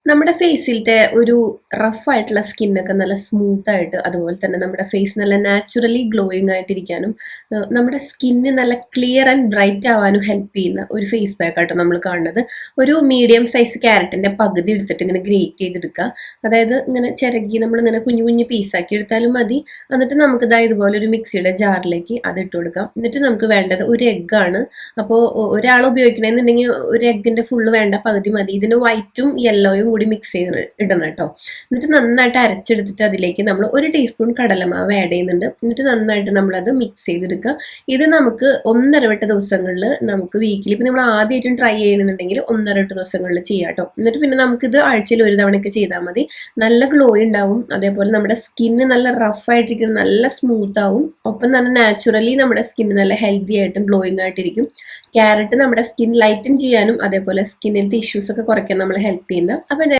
നമ്മുടെ ഫേസിലത്തെ ഒരു റഫ് ആയിട്ടുള്ള സ്കിന്നൊക്കെ നല്ല സ്മൂത്ത് ആയിട്ട് അതുപോലെ തന്നെ നമ്മുടെ ഫേസ് നല്ല നാച്ചുറലി ഗ്ലോയിങ് ആയിട്ടിരിക്കാനും നമ്മുടെ സ്കിന്ന് നല്ല ക്ലിയർ ആൻഡ് ബ്രൈറ്റ് ആവാനും ഹെൽപ്പ് ചെയ്യുന്ന ഒരു ഫേസ് പാക്ക് ആട്ടോ നമ്മൾ കാണുന്നത്. ഒരു മീഡിയം സൈസ് ക്യാരറ്റിന്റെ പകുതി എടുത്തിട്ട് ഇങ്ങനെ ഗ്രേറ്റ് ചെയ്തെടുക്കുക. അതായത് ഇങ്ങനെ ചിരകി നമ്മളിങ്ങനെ കുഞ്ഞു കുഞ്ഞു പീസാക്കി എടുത്താലും മതി. എന്നിട്ട് നമുക്ക് ഇതുപോലെ ഒരു മിക്സിയുടെ ജാറിലേക്ക് അത് ഇട്ട് കൊടുക്കാം. എന്നിട്ട് നമുക്ക് വേണ്ടത് ഒരു എഗ്ഗാണ്. അപ്പോൾ ഒരാൾ ഉപയോഗിക്കണമെന്നുണ്ടെങ്കിൽ ഒരു എഗ്ഗിന്റെ ഫുള്ള് വേണ്ട, പകുതി മതി. ഇതിന് വൈറ്റും യെല്ലോയും കൂടി മിക്സ് ചെയ്ത് ഇടണം കേട്ടോ. എന്നിട്ട് നന്നായിട്ട് അരച്ചെടുത്തിട്ട് അതിലേക്ക് നമ്മൾ 1 ടീസ്പൂൺ കടലമാവ് ആഡ് ചെയ്യുന്നുണ്ട്. എന്നിട്ട് നന്നായിട്ട് നമ്മളത് മിക്സ് ചെയ്തെടുക്കുക. ഇത് നമുക്ക് 1.5 ദിവസങ്ങളിൽ നമുക്ക് വീക്കിലി ഇപ്പം നമ്മൾ ആദ്യമായിട്ടും ട്രൈ ചെയ്യണമെന്നുണ്ടെങ്കിൽ 1.5 ദിവസങ്ങളിൽ ചെയ്യാം കേട്ടോ. എന്നിട്ട് പിന്നെ നമുക്കിത് ആഴ്ചയിൽ 1 തവണയൊക്കെ ചെയ്താൽ മതി. നല്ല ഗ്ലോ ഉണ്ടാവും. അതേപോലെ നമ്മുടെ സ്കിന്ന് നല്ല റഫ് ആയിട്ടിരിക്കും, നല്ല സ്മൂത്ത് ആവും. ഒപ്പം തന്നെ നാച്ചുറലി നമ്മുടെ സ്കിന്ന് നല്ല ഹെൽത്തി ആയിട്ടും ഗ്ലോയിങ് ആയിട്ടിരിക്കും. ക്യാരറ്റ് നമ്മുടെ സ്കിൻ ലൈറ്റൻ ചെയ്യാനും അതേപോലെ സ്കിന്നിലത്തെ ഇഷ്യൂസ് ഒക്കെ കുറയ്ക്കാൻ നമ്മൾ ഹെൽപ്പ് ചെയ്യുന്ന. അപ്പം